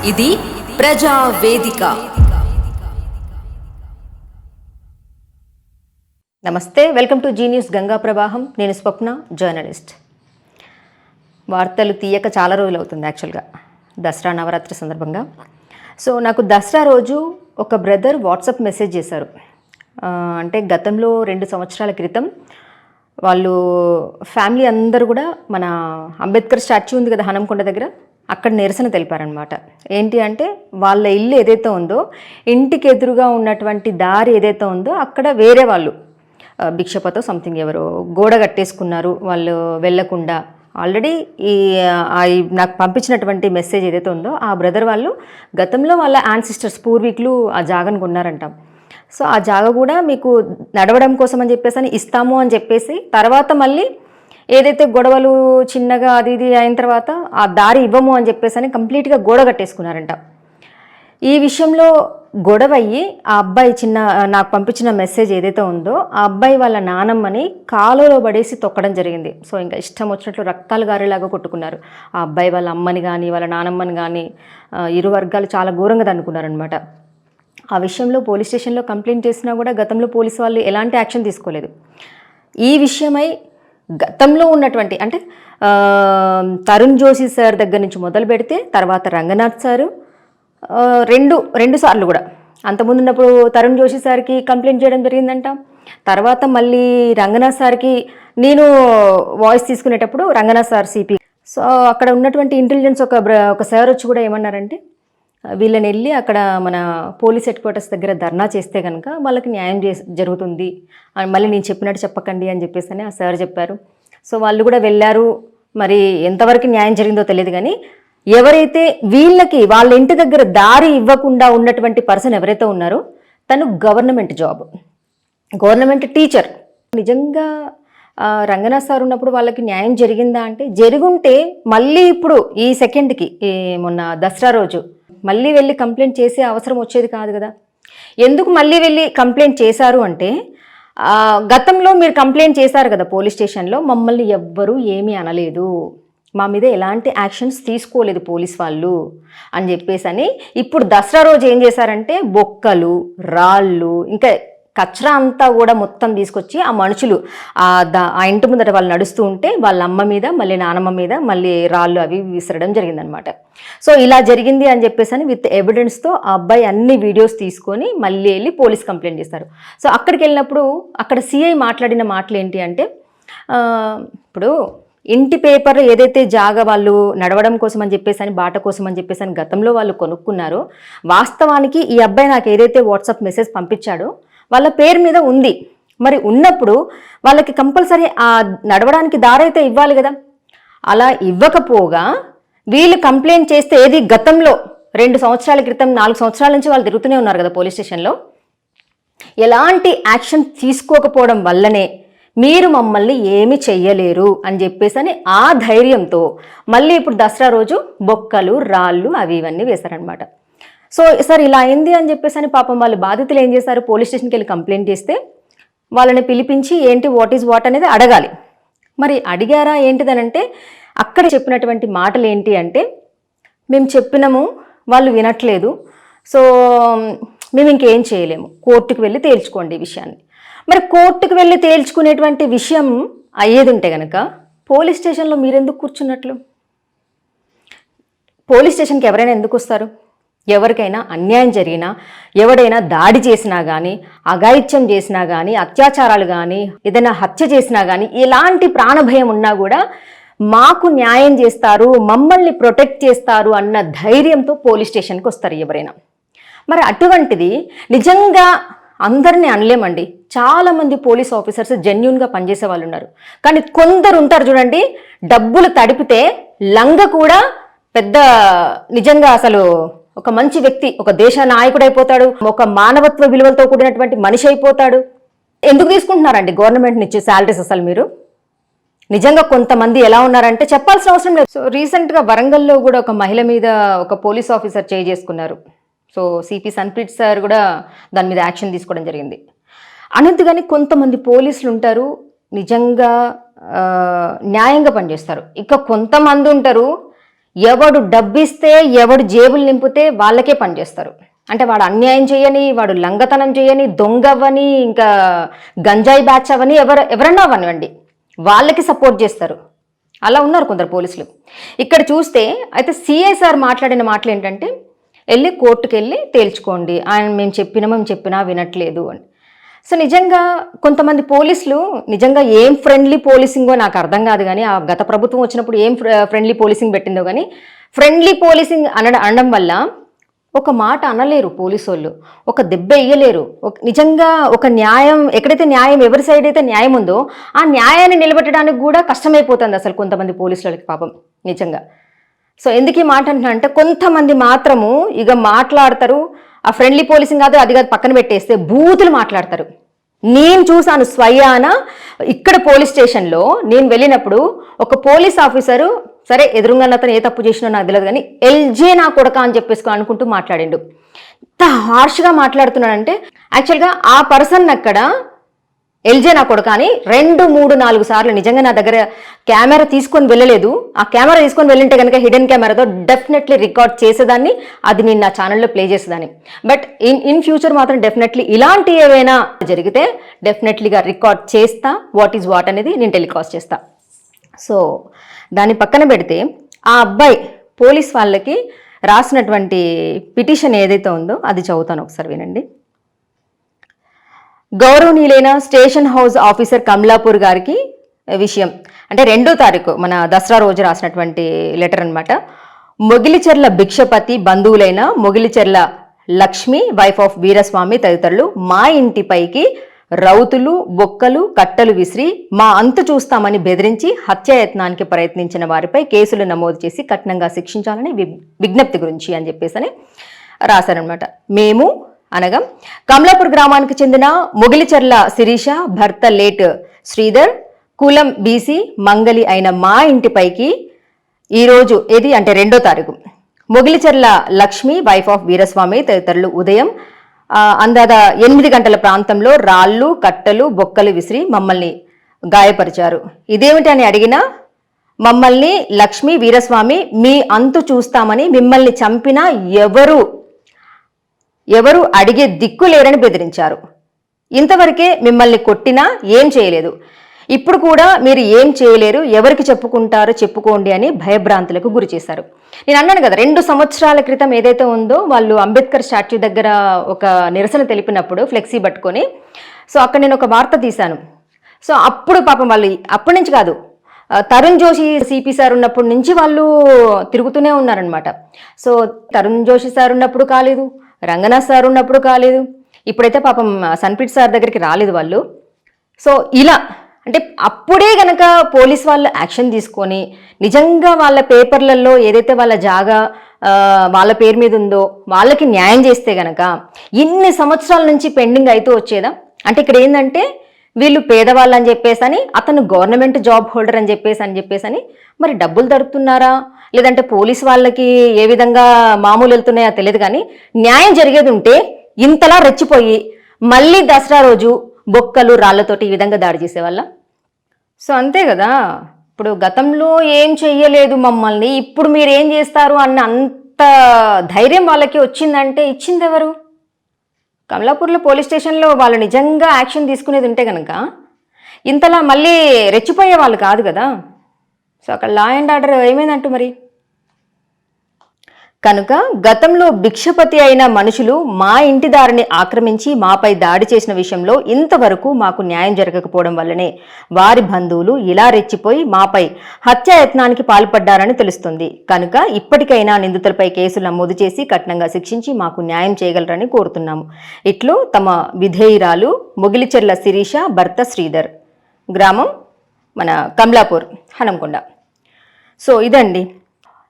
ఇది ప్రజా వేదిక. నమస్తే, welcome to Zee News Ganga Pravaham. నేను స్వప్న, జర్నలిస్ట్. వార్తలు తీయక చాలా రోజులు అవుతుంది యాక్చువల్గా, దసరా నవరాత్రి సందర్భంగా. సో నాకు దసరా రోజు ఒక బ్రదర్ వాట్సాప్ మెసేజ్ చేశారు. అంటే గతంలో 2 సంవత్సరాల క్రితం వాళ్ళు ఫ్యామిలీ అందరూ కూడా మన అంబేద్కర్ స్టాచ్యూ ఉంది కదా హనంకొండ దగ్గర, అక్కడ నిరసన తెలిపారనమాట. ఏంటి అంటే వాళ్ళ ఇల్లు ఏదైతే ఉందో, ఇంటికి ఎదురుగా ఉన్నటువంటి దారి ఏదైతే ఉందో అక్కడ వేరే వాళ్ళు భిక్షపతో సంథింగ్ ఎవరో గోడ కట్టేసుకున్నారు, వాళ్ళు వెళ్లకుండా. ఆల్రెడీ నాకు పంపించినటువంటి మెసేజ్ ఏదైతే ఉందో ఆ బ్రదర్ వాళ్ళు గతంలో వాళ్ళ యాన్సిస్టర్స్ పూర్వీకులు ఆ జాగను కొన్నారంట. సో ఆ జాగ కూడా మీకు నడవడం కోసం అని చెప్పేసి ఇస్తాము అని చెప్పేసి, తర్వాత మళ్ళీ ఏదైతే గొడవలు చిన్నగా అది ఇది అయిన తర్వాత ఆ దారి ఇవ్వము అని చెప్పేసి కంప్లీట్గా గోడ కట్టేసుకున్నారంట. ఈ విషయంలో గొడవ అయ్యి ఆ అబ్బాయి నాకు పంపించిన మెసేజ్ ఏదైతే ఉందో ఆ అబ్బాయి వాళ్ళ నానమ్మని కాలువలో పడేసి తొక్కడం జరిగింది. సో ఇంకా ఇష్టం వచ్చినట్లు రక్తాలు గారేలాగా కొట్టుకున్నారు. ఆ అబ్బాయి వాళ్ళ అమ్మని కానీ వాళ్ళ నానమ్మని కానీ ఇరు వర్గాలు చాలా ఘోరంగా దన్నుకున్నారనమాట. ఆ విషయంలో పోలీస్ స్టేషన్లో కంప్లైంట్ చేసినా కూడా గతంలో పోలీసు వాళ్ళు ఎలాంటి యాక్షన్ తీసుకోలేదు. ఈ విషయమై గతంలో ఉన్నటువంటి అంటే తరుణ్ జోషి సార్ దగ్గర నుంచి మొదలు పెడితే తర్వాత రంగనాథ్ సారు రెండు సార్లు కూడా, అంతకుముందు ఉన్నప్పుడు తరుణ్ జోషి సార్కి కంప్లైంట్ చేయడం జరిగిందంట. తర్వాత మళ్ళీ రంగనాథ్ సార్కి నేను వాయిస్ తీసుకునేటప్పుడు రంగనాథ్ సార్ సిపి, సో అక్కడ ఉన్నటువంటి ఇంటెలిజెన్స్ ఒక సార్ వచ్చి కూడా ఏమన్నారంటే, వీళ్ళని వెళ్ళి అక్కడ మన పోలీస్ హెడ్ క్వార్టర్స్ దగ్గర ధర్నా చేస్తే కనుక వాళ్ళకి న్యాయం జరుగుతుంది, మళ్ళీ నేను చెప్పినట్టు చెప్పకండి అని చెప్పేసి ఆ సార్ చెప్పారు. సో వాళ్ళు కూడా వెళ్ళారు. మరి ఎంతవరకు న్యాయం జరిగిందో తెలియదు, కానీ ఎవరైతే వీళ్ళకి వాళ్ళ ఇంటి దగ్గర దారి ఇవ్వకుండా ఉన్నటువంటి పర్సన్ ఎవరైతే ఉన్నారో తను గవర్నమెంట్ టీచర్. నిజంగా రంగనాథ్ సార్ ఉన్నప్పుడు వాళ్ళకి న్యాయం జరిగిందా అంటే జరుగుంటే మళ్ళీ ఇప్పుడు ఈ సెకండ్కి మొన్న దసరా రోజు మళ్ళీ వెళ్ళి కంప్లైంట్ చేసే అవసరం వచ్చేది కాదు కదా. ఎందుకు మళ్ళీ వెళ్ళి కంప్లైంట్ చేశారు అంటే, గతంలో మీరు కంప్లైంట్ చేశారు కదా పోలీస్ స్టేషన్లో, మమ్మల్ని ఎవ్వరూ ఏమీ అనలేదు, మా మీద ఎలాంటి యాక్షన్స్ తీసుకోలేదు పోలీస్ వాళ్ళు అని చెప్పేసి ఇప్పుడు దసరా రోజు ఏం చేశారంటే బొక్కలు, రాళ్ళు, ఇంకా కచరా అంతా కూడా మొత్తం తీసుకొచ్చి ఆ మనుషులు ఆ ఇంటి ముందట వాళ్ళు నడుస్తూ ఉంటే వాళ్ళ అమ్మ మీద మళ్ళీ నానమ్మ మీద మళ్ళీ రాళ్ళు అవి విసరడం జరిగిందనమాట. సో ఇలా జరిగింది అని చెప్పేసి విత్ ఎవిడెన్స్తో ఆ అబ్బాయి అన్ని వీడియోస్ తీసుకొని మళ్ళీ వెళ్ళి పోలీస్ కంప్లైంట్ చేస్తారు. సో అక్కడికి వెళ్ళినప్పుడు అక్కడ సిఐ మాట్లాడిన మాటలు ఏంటి అంటే, ఇప్పుడు ఇంటి పేపర్ ఏదైతే జాగా వాళ్ళు నడవడం కోసం అని చెప్పేసి బాట కోసం అని చెప్పేసి గతంలో వాళ్ళు కొనుక్కున్నారో, వాస్తవానికి ఈ అబ్బాయి నాకు ఏదైతే వాట్సాప్ మెసేజ్ పంపించాడో వాళ్ళ పేరు మీద ఉంది. మరి ఉన్నప్పుడు వాళ్ళకి కంపల్సరీ ఆ నడవడానికి దారైతే ఇవ్వాలి కదా. అలా ఇవ్వకపోగా వీళ్ళు కంప్లైంట్ చేస్తే, ఏది గతంలో 2 సంవత్సరాల క్రితం 4 సంవత్సరాల నుంచి వాళ్ళు తిరుగుతూనే ఉన్నారు కదా పోలీస్ స్టేషన్లో, ఎలాంటి యాక్షన్ తీసుకోకపోవడం వల్లనే మీరు మమ్మల్ని ఏమి చెయ్యలేరు అని చెప్పేసి ఆ ధైర్యంతో మళ్ళీ ఇప్పుడు దసరా రోజు బొక్కలు, రాళ్ళు అవి ఇవన్నీ వేశారనమాట. సో సార్ ఇలా అయింది అని చెప్పేసి పాపం వాళ్ళు బాధితులు ఏం చేశారు, పోలీస్ స్టేషన్కి వెళ్ళి కంప్లైంట్ చేస్తే వాళ్ళని పిలిపించి ఏంటి వాట్ ఈజ్ వాట్ అనేది అడగాలి. మరి అడిగారా ఏంటిదనంటే, అక్కడ చెప్పినటువంటి మాటలు ఏంటి అంటే, మేము చెప్పినాము వాళ్ళు వినట్లేదు, సో మేము ఇంకేం చేయలేము, కోర్టుకు వెళ్ళి తేల్చుకోండి ఈ విషయాన్ని. మరి కోర్టుకు వెళ్ళి తేల్చుకునేటువంటి విషయం అయ్యేది ఉంటే కనుక పోలీస్ స్టేషన్లో మీరెందుకు కూర్చున్నట్లు? పోలీస్ స్టేషన్కి ఎవరైనా ఎందుకు వస్తారు? ఎవరికైనా అన్యాయం జరిగినా, ఎవడైనా దాడి చేసినా కానీ, అఘాయిత్యం చేసినా కానీ, అత్యాచారాలు కానీ, ఏదైనా హత్య చేసినా కానీ, ఎలాంటి ప్రాణభయం ఉన్నా కూడా మాకు న్యాయం చేస్తారు, మమ్మల్ని ప్రొటెక్ట్ చేస్తారు అన్న ధైర్యంతో పోలీస్ స్టేషన్కి వస్తారు ఎవరైనా. మరి అటువంటిది నిజంగా అందరినీ అనలేమండి. చాలామంది పోలీస్ ఆఫీసర్స్ జెన్యూన్గా పనిచేసే వాళ్ళు ఉన్నారు, కానీ కొందరు ఉంటారు చూడండి, డబ్బులు తడిపితే లంగ కూడా పెద్ద నిజంగా అసలు ఒక మంచి వ్యక్తి, ఒక దేశ నాయకుడు అయిపోతాడు, ఒక మానవత్వ విలువలతో కూడినటువంటి మనిషి అయిపోతాడు. ఎందుకు తీసుకుంటున్నారండి గవర్నమెంట్ నుంచి శాలరీస్? అసలు మీరు నిజంగా కొంతమంది ఎలా ఉన్నారంటే చెప్పాల్సిన అవసరం లేదు. సో రీసెంట్గా వరంగల్లో కూడా ఒక మహిళ మీద ఒక పోలీస్ ఆఫీసర్ చేసుకున్నారు. సో సిపి సన్ప్రీత్ సార్ కూడా దాని మీద యాక్షన్ తీసుకోవడం జరిగింది. అనొద్దుగాని కొంతమంది పోలీసులు ఉంటారు నిజంగా న్యాయంగా పనిచేస్తారు, ఇక కొంతమంది ఉంటారు ఎవడు డబ్బిస్తే ఎవడు జేబులు నింపితే వాళ్ళకే పనిచేస్తారు. అంటే వాడు అన్యాయం చేయని, వాడు లంగతనం చేయని, దొంగవని, ఇంకా గంజాయి బ్యాచ్ అవని ఎవరన్నా అవనివ్వండి, వాళ్ళకి సపోర్ట్ చేస్తారు. అలా ఉన్నారు కొందరు పోలీసులు. ఇక్కడ చూస్తే అయితే సిఐ సార్ మాట్లాడిన మాటలు ఏంటంటే, వెళ్ళి కోర్టుకు వెళ్ళి తేల్చుకోండి, ఆయన మేము చెప్పినా వినట్లేదు అని. సో నిజంగా కొంతమంది పోలీసులు నిజంగా ఏం ఫ్రెండ్లీ పోలీసింగో నాకు అర్థం కాదు, కానీ ఆ గత ప్రభుత్వం వచ్చినప్పుడు ఏం ఫ్రెండ్లీ పోలీసింగ్ పెట్టిందో కానీ, ఫ్రెండ్లీ పోలీసింగ్ అనడం వల్ల ఒక మాట అనలేరు పోలీసు వాళ్ళు, ఒక దెబ్బ వేయలేరు. నిజంగా ఒక న్యాయం ఎక్కడైతే న్యాయం ఎవరి సైడ్ అయితే న్యాయం ఉందో ఆ న్యాయాన్ని నిలబెట్టడానికి కూడా కష్టమైపోతుంది అసలు కొంతమంది పోలీసులకి పాపం నిజంగా. సో ఎందుకు ఈ మాట అంటున్నా అంటే, కొంతమంది మాత్రము ఇక మాట్లాడతారు, ఆ ఫ్రెండ్లీ పోలీసింగ్ కాదు అది కాదు పక్కన పెట్టేస్తే బూతులు మాట్లాడతారు. నేను చూసాను స్వయాన ఇక్కడ పోలీస్ స్టేషన్లో నేను వెళ్ళినప్పుడు ఒక పోలీస్ ఆఫీసరు, సరే ఎదురుగా అతను ఏ తప్పు చేసినో నాకు తెలియదు కానీ ఎల్జే నా కొడక అని చెప్పేసుకో అనుకుంటూ మాట్లాడిండు. ఎంత హార్ష్గా మాట్లాడుతున్నాడంటే, యాక్చువల్గా ఆ పర్సన్ అక్కడ ఎల్జే నా కొడక అని 2, 3, 4 సార్లు నిజంగా నా దగ్గర కెమెరా తీసుకొని వెళ్ళలేదు. ఆ కెమెరా తీసుకొని వెళ్ళింటే కనుక హిడెన్ కెమెరాతో డెఫినెట్లీ రికార్డ్ చేసేదాన్ని, అది నేను నా ఛానల్లో ప్లే చేసేదాన్ని. బట్ ఇన్ ఫ్యూచర్ మాత్రం డెఫినెట్లీ ఇలాంటి ఏవైనా జరిగితే డెఫినెట్లీగా రికార్డ్ చేస్తా, వాట్ ఈజ్ వాట్ అనేది నేను టెలికాస్ట్ చేస్తా. సో దాన్ని పక్కన పెడితే ఆ అబ్బాయి పోలీస్ వాళ్ళకి రాసినటువంటి పిటిషన్ ఏదైతే ఉందో అది చదువుతాను, ఒకసారి వినండి. గౌరవనీయులైన స్టేషన్ హౌస్ ఆఫీసర్ కమలాపూర్ గారికి విషయం అంటే 2వ తారీఖు మన దసరా రోజు రాసినటువంటి లెటర్ అనమాట. మొగిలిచెర్ల భిక్షపతి బంధువులైన మొగిలిచెర్ల లక్ష్మి వైఫ్ ఆఫ్ వీరస్వామి తదితరులు మా ఇంటిపైకి రౌతులు, బొక్కలు, కట్టలు విసిరి మా అంతు చూస్తామని బెదిరించి హత్యాయత్నానికి ప్రయత్నించిన వారిపై కేసులు నమోదు చేసి కఠినంగా శిక్షించాలని విజ్ఞప్తి గురించి అని చెప్పేసి రాశారనమాట. మేము అనగా కమలాపూర్ గ్రామానికి చెందిన మొగిలిచెర్ల శిరీష భర్త లేట్ శ్రీధర్, కులం బీసీ, మంగలి అయిన మా ఇంటిపైకి ఈరోజు ఏది అంటే 2వ తారీఖు మొగిలిచెర్ల లక్ష్మి వైఫ్ ఆఫ్ వీరస్వామి తదితరులు ఉదయం అందాద 8 గంటల ప్రాంతంలో రాళ్ళు, కట్టలు, బొక్కలు విసిరి మమ్మల్ని గాయపరిచారు. ఇదేమిటి అని అడిగినా మమ్మల్ని లక్ష్మి, వీరస్వామి మీ అంతు చూస్తామని, మిమ్మల్ని చంపినా ఎవరు అడిగే దిక్కు లేరని బెదిరించారు. ఇంతవరకే మిమ్మల్ని కొట్టినా ఏం చేయలేదు, ఇప్పుడు కూడా మీరు ఏం చేయలేరు, ఎవరికి చెప్పుకుంటారో చెప్పుకోండి అని భయభ్రాంతులకు గురి చేశారు. నేను అన్నాను కదా, 2 సంవత్సరాల క్రితం ఏదైతే ఉందో వాళ్ళు అంబేద్కర్ స్టాట్యూ దగ్గర ఒక నిరసన తెలిపినప్పుడు ఫ్లెక్సీ పట్టుకొని, సో అక్కడ నేను ఒక వార్త తీశాను. సో అప్పుడు పాపం వాళ్ళు అప్పటి నుంచి కాదు, తరుణ్ జోషి సిపి సార్ ఉన్నప్పటి నుంచి వాళ్ళు తిరుగుతూనే ఉన్నారనమాట. సో తరుణ్ జోషి సార్ ఉన్నప్పుడు కాలేదు, రంగనాథ్ సార్ ఉన్నప్పుడు కాలేదు, ఇప్పుడైతే పాపం సన్ప్రీత్ సార్ దగ్గరికి రాలేదు వాళ్ళు. సో ఇలా అంటే అప్పుడే గనక పోలీస్ వాళ్ళు యాక్షన్ తీసుకొని నిజంగా వాళ్ళ పేపర్లలో ఏదైతే వాళ్ళ జాగా వాళ్ళ పేరు మీద ఉందో వాళ్ళకి న్యాయం చేస్తే గనక ఇన్ని సంవత్సరాల నుంచి పెండింగ్ అయితే వచ్చేదా. అంటే ఇక్కడ ఏంటంటే వీళ్ళు పేదవాళ్ళు అని చెప్పేసి, అతను గవర్నమెంట్ జాబ్ హోల్డర్ అని చెప్పేసి మరి డబ్బులు దొరుకుతున్నారా లేదంటే పోలీస్ వాళ్ళకి ఏ విధంగా మామూలు వెళ్తున్నాయో తెలియదు, కానీ న్యాయం జరిగేది ఉంటే ఇంతలా రెచ్చిపోయి మళ్ళీ దసరా రోజు బొక్కలు రాళ్లతోటి ఈ విధంగా దాడి చేసేవాళ్ళ. సో అంతే కదా, ఇప్పుడు గతంలో ఏం చెయ్యలేదు మమ్మల్ని, ఇప్పుడు మీరు ఏం చేస్తారు అన్న అంత ధైర్యం వాళ్ళకి వచ్చిందంటే ఇచ్చింది ఎవరు? కమలాపూర్లో పోలీస్ స్టేషన్లో వాళ్ళు నిజంగా యాక్షన్ తీసుకునేది ఉంటే కనుక ఇంతలా మళ్ళీ రెచ్చిపోయే వాళ్ళు కాదు కదా. సో అక్కడ లా అండ్ ఆర్డర్ ఏమైందంటూ మరి. కనుక గతంలో భిక్షపతి అయిన మనుషులు మా ఇంటి దారిని ఆక్రమించి మాపై దాడి చేసిన విషయంలో ఇంతవరకు మాకు న్యాయం జరగకపోవడం వల్లనే వారి బంధువులు ఇలా రెచ్చిపోయి మాపై హత్యాయత్నానికి పాల్పడ్డారని తెలుస్తుంది. కనుక ఇప్పటికైనా నిందితులపై కేసులు నమోదు చేసి కఠినంగా శిక్షించి మాకు న్యాయం చేయగలరని కోరుతున్నాము. ఇట్లు తమ విధేయురాలు మొగిలిచెర్ల శిరీష భర్త శ్రీధర్, గ్రామం మన కమలాపూర్, హనంకొండ. సో ఇదండి.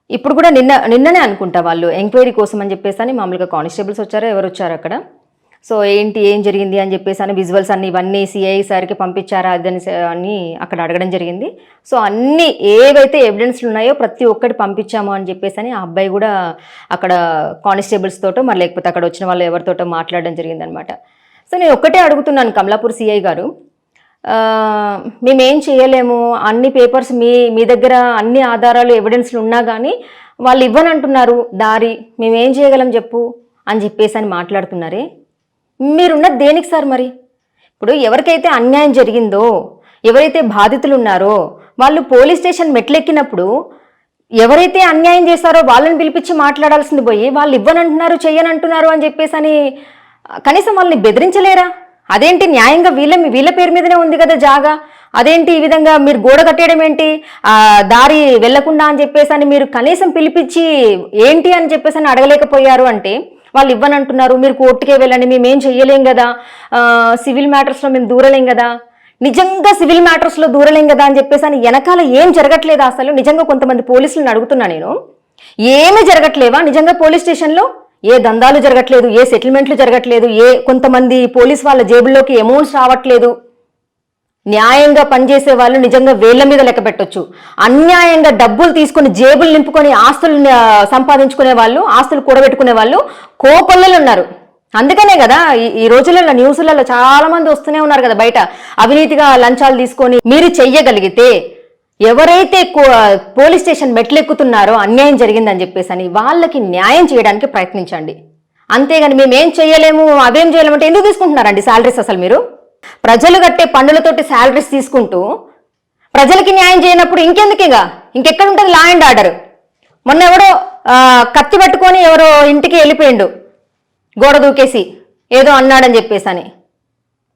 ఇప్పుడు కూడా నిన్ననే అనుకుంటా వాళ్ళు ఎంక్వైరీ కోసం అని చెప్పేసి మామూలుగా కానిస్టేబుల్స్ వచ్చారో ఎవరు వచ్చారు అక్కడ. సో ఏం జరిగింది అని చెప్పేసి విజువల్స్ అన్ని ఇవన్నీ సిఐ సార్కి పంపించారా అని అక్కడ అడగడం జరిగింది. సో అన్ని ఏవైతే ఎవిడెన్స్లు ఉన్నాయో ప్రతి ఒక్కటి పంపించాము అని చెప్పేసి ఆ అబ్బాయి కూడా అక్కడ కానిస్టేబుల్స్ తోటో మరి లేకపోతే అక్కడ వచ్చిన వాళ్ళు ఎవరితోటో మాట్లాడడం జరిగిందనమాట. సో నేను ఒక్కటే అడుగుతున్నాను కమలాపూర్ సిఐ గారు, మేమేం చేయలేము, అన్ని పేపర్స్ మీ దగ్గర అన్ని ఆధారాలు ఎవిడెన్స్లు ఉన్నా కానీ వాళ్ళు ఇవ్వనంటున్నారు దారి, మేమేం చేయగలం చెప్పు అని చెప్పేసి అని మాట్లాడుతున్నారే. మీరున్నది దేనికి సార్? మరి ఇప్పుడు ఎవరికైతే అన్యాయం జరిగిందో, ఎవరైతే బాధితులు ఉన్నారో వాళ్ళు పోలీస్ స్టేషన్ మెట్లెక్కినప్పుడు ఎవరైతే అన్యాయం చేస్తారో వాళ్ళని పిలిపించి మాట్లాడాల్సింది పోయి వాళ్ళు ఇవ్వనంటున్నారు, చెయ్యనంటున్నారు అని చెప్పేసి అని కనీసం వాళ్ళని బెదిరించలేరా? అదేంటి న్యాయంగా వీళ్ళ పేరు మీదనే ఉంది కదా జాగా, అదేంటి ఈ విధంగా మీరు గోడ కట్టేయడం ఏంటి, దారి వెళ్లకుండా అని చెప్పేసి అని మీరు కనీసం పిలిపించి ఏంటి అని చెప్పేసి అని అడగలేకపోయారు అంటే వాళ్ళు ఇవ్వనంటున్నారు, మీరు కోర్టుకే వెళ్ళండి, మేమేం చెయ్యలేం కదా, సివిల్ మ్యాటర్స్లో మేము దూరలేం కదా. నిజంగా సివిల్ మ్యాటర్స్లో దూరలేం కదా అని చెప్పేసి అని వెనకాల ఏం జరగట్లేదా అసలు? నిజంగా కొంతమంది పోలీసులను అడుగుతున్నా నేను, ఏమీ జరగట్లేవా నిజంగా పోలీస్ స్టేషన్లో? ఏ దందాలు జరగట్లేదు, ఏ సెటిల్మెంట్లు జరగట్లేదు, కొంతమంది పోలీస్ వాళ్ళ జేబుల్లోకి అమౌంట్స్ రావట్లేదు. న్యాయంగా పనిచేసే వాళ్ళు నిజంగా వేళ్ల మీద లెక్క పెట్టొచ్చు. అన్యాయంగా డబ్బులు తీసుకొని జేబులు నింపుకొని ఆస్తులు సంపాదించుకునే వాళ్ళు, ఆస్తులు కూడబెట్టుకునే వాళ్ళు కోకొల్లలు ఉన్నారు. అందుకనే కదా ఈ రోజులలో న్యూస్లలో చాలా మంది వస్తూనే ఉన్నారు కదా బయట, అవినీతిగా లంచాలు తీసుకొని. మీరు చెయ్యగలిగితే ఎవరైతే పోలీస్ స్టేషన్ మెట్లెక్కుతున్నారో అన్యాయం జరిగిందని చెప్పేసి అని వాళ్ళకి న్యాయం చేయడానికి ప్రయత్నించండి. అంతేగాని మేమేం చేయలేము, అవేం చేయలేము అంటే ఎందుకు తీసుకుంటున్నారండి శాలరీస్? అసలు మీరు ప్రజలు కట్టే పన్నులతోటి శాలరీస్ తీసుకుంటూ ప్రజలకి న్యాయం చేయనప్పుడు ఇంకెక్కడ ఉంటుంది లా అండ్ ఆర్డర్? మొన్న ఎవడో కత్తి పట్టుకొని ఎవరో ఇంటికి వెళ్ళిపోయిండు గోడ దూకేసి ఏదో అన్నాడని చెప్పేసి అని.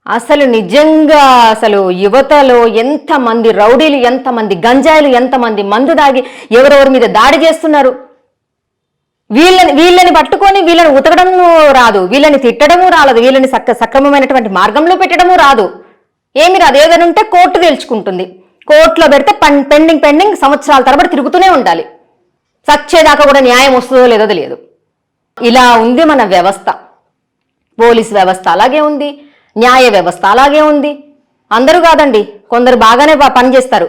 అసలు నిజంగా అసలు యువతలో ఎంతమంది రౌడీలు, ఎంతమంది గంజాయిలు, ఎంతమంది మందు దాగి ఎవరెవరి మీద దాడి చేస్తున్నారు. వీళ్ళని పట్టుకొని వీళ్ళని ఉతకడము రాదు, వీళ్ళని తిట్టడము రాదు, వీళ్ళని సక్రమమైనటువంటి మార్గంలో పెట్టడము రాదు, ఏమి రాదు. ఏదైనా ఉంటే కోర్టు తేల్చుకుంటుంది, కోర్టులో పెడితే పెండింగ్ సంవత్సరాల తరబడి తిరుగుతూనే ఉండాలి. సచ్చేదాకా కూడా న్యాయం వస్తుందో లేదో తెలియదు. ఇలా ఉంది మన వ్యవస్థ. పోలీస్ వ్యవస్థ అలాగే ఉంది, న్యాయ వ్యవస్థ అలాగే ఉంది. అందరూ కాదండి, కొందరు బాగానే పనిచేస్తారు,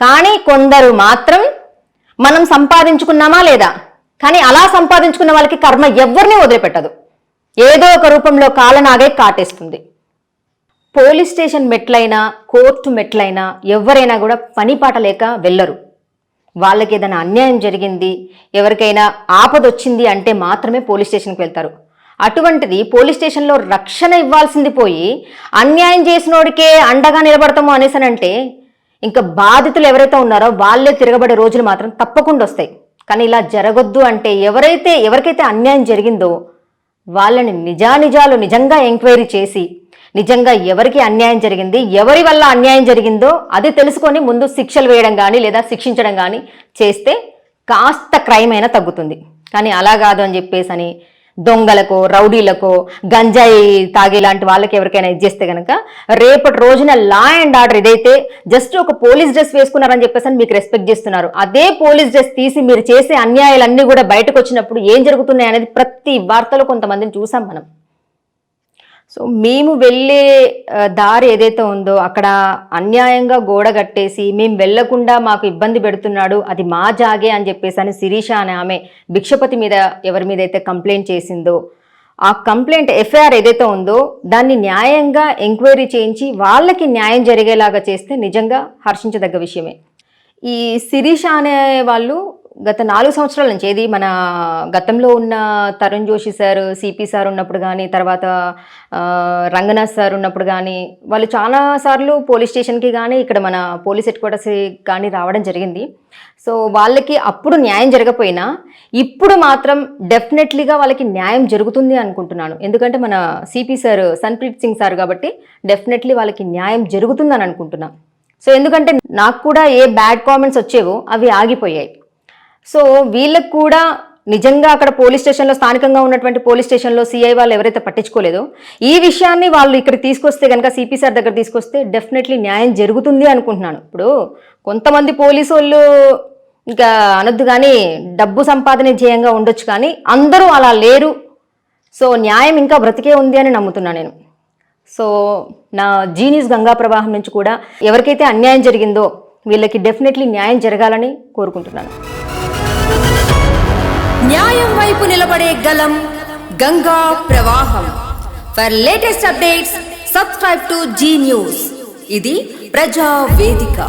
కానీ కొందరు మాత్రం మనం సంపాదించుకున్నామా లేదా, కానీ అలా సంపాదించుకున్న వాళ్ళకి కర్మ ఎవరిని వదిలిపెట్టదు, ఏదో ఒక రూపంలో కాలనాగే కాటేస్తుంది. పోలీస్ స్టేషన్ మెట్లైనా కోర్టు మెట్లైనా ఎవరైనా కూడా పనిపాట లేక వెళ్ళరు. వాళ్ళకి ఏదైనా అన్యాయం జరిగింది, ఎవరికైనా ఆపదొచ్చింది అంటే మాత్రమే పోలీస్ స్టేషన్కి వెళ్తారు. అటువంటిది పోలీస్ స్టేషన్లో రక్షణ ఇవ్వాల్సింది పోయి అన్యాయం చేసినోడికే అండగా నిలబడతాము అనేసనంటే ఇంకా బాధితులు ఎవరైతే ఉన్నారో వాళ్ళే తిరగబడే రోజులు మాత్రం తప్పకుండా వస్తాయి. కానీ ఇలా జరగొద్దు అంటే ఎవరికైతే అన్యాయం జరిగిందో వాళ్ళని నిజానిజాలు నిజంగా ఎంక్వైరీ చేసి నిజంగా ఎవరికి అన్యాయం జరిగింది, ఎవరి వల్ల అన్యాయం జరిగిందో అది తెలుసుకొని ముందు శిక్షలు వేయడం కానీ లేదా శిక్షించడం కానీ చేస్తే కాస్త క్రైమ్ అయినా తగ్గుతుంది. కానీ అలా కాదు అని చెప్పేసి అని దొంగలకో, రౌడీలకో, గంజాయి తాగే లాంటి వాళ్ళకి ఎవరికైనా ఇచ్చేస్తే కనుక రేపటి రోజున లా అండ్ ఆర్డర్ ఇదైతే జస్ట్ ఒక పోలీస్ డ్రెస్ వేసుకున్నారని చెప్పేసి మీకు రెస్పెక్ట్ చేస్తున్నారు, అదే పోలీస్ డ్రెస్ తీసి మీరు చేసే అన్యాయాలన్నీ కూడా బయటకు వచ్చినప్పుడు ఏం జరుగుతున్నాయి అనేది ప్రతి వార్తలో కొంతమందిని చూసాం మనం. సో మేము వెళ్ళే దారి ఏదైతే ఉందో అక్కడ అన్యాయంగా గోడ కట్టేసి మేము వెళ్లకుండా మాకు ఇబ్బంది పెడుతున్నాడు, అది మా జాగే అని చెప్పేసి అని శిరీష అనే ఆమె భిక్షపతి మీద ఎవరి మీద అయితే కంప్లైంట్ చేసిందో ఆ కంప్లైంట్ ఎఫ్ఐఆర్ ఏదైతే ఉందో దాన్ని న్యాయంగా ఎంక్వైరీ చేయించి వాళ్ళకి న్యాయం జరిగేలాగా చేస్తే నిజంగా హర్షించదగ్గ విషయమే. ఈ శిరీష అనే వాళ్ళు గత 4 సంవత్సరాల నుంచి, ఏది మన గతంలో ఉన్న Tarun Joshi sir, CP sir ఉన్నప్పుడు కానీ, తర్వాత రంగనాథ్ సార్ ఉన్నప్పుడు కానీ వాళ్ళు చాలాసార్లు పోలీస్ స్టేషన్కి కానీ ఇక్కడ మన పోలీస్ హెడ్ క్వార్టర్స్కి కానీ రావడం జరిగింది. సో వాళ్ళకి అప్పుడు న్యాయం జరగకపోయినా ఇప్పుడు మాత్రం డెఫినెట్లీగా వాళ్ళకి న్యాయం జరుగుతుంది అనుకుంటున్నాను. ఎందుకంటే మన CP sir Sanpreet Singh sir కాబట్టి డెఫినెట్లీ వాళ్ళకి న్యాయం జరుగుతుందని అనుకుంటున్నాను. సో ఎందుకంటే నాకు కూడా ఏ బ్యాడ్ కామెంట్స్ వచ్చేవో అవి ఆగిపోయాయి. సో వీళ్ళకు కూడా నిజంగా అక్కడ పోలీస్ స్టేషన్లో స్థానికంగా ఉన్నటువంటి పోలీస్ స్టేషన్లో సిఐ వాళ్ళు ఎవరైతే పట్టించుకోలేదో ఈ విషయాన్ని వాళ్ళు ఇక్కడ తీసుకొస్తే కనుక సిపి సార్ దగ్గర తీసుకొస్తే డెఫినెట్లీ న్యాయం జరుగుతుంది అనుకుంటున్నాను. ఇప్పుడు కొంతమంది పోలీసు వాళ్ళు ఇంకా అనొద్దు కానీ డబ్బు సంపాదన ధ్యేయంగా ఉండొచ్చు, కానీ అందరూ అలా లేరు. సో న్యాయం ఇంకా బ్రతికే ఉంది అని నమ్ముతున్నాను నేను. సో నా జీ న్యూస్ గంగా ప్రవాహం నుంచి కూడా ఎవరికైతే అన్యాయం జరిగిందో వీళ్ళకి డెఫినెట్లీ న్యాయం జరగాలని కోరుకుంటున్నాను. న్యాయం వైపు నిలబడే గలం Ganga Pravaham. For latest updates subscribe to Zee News. ఇది ప్రజా వేదిక.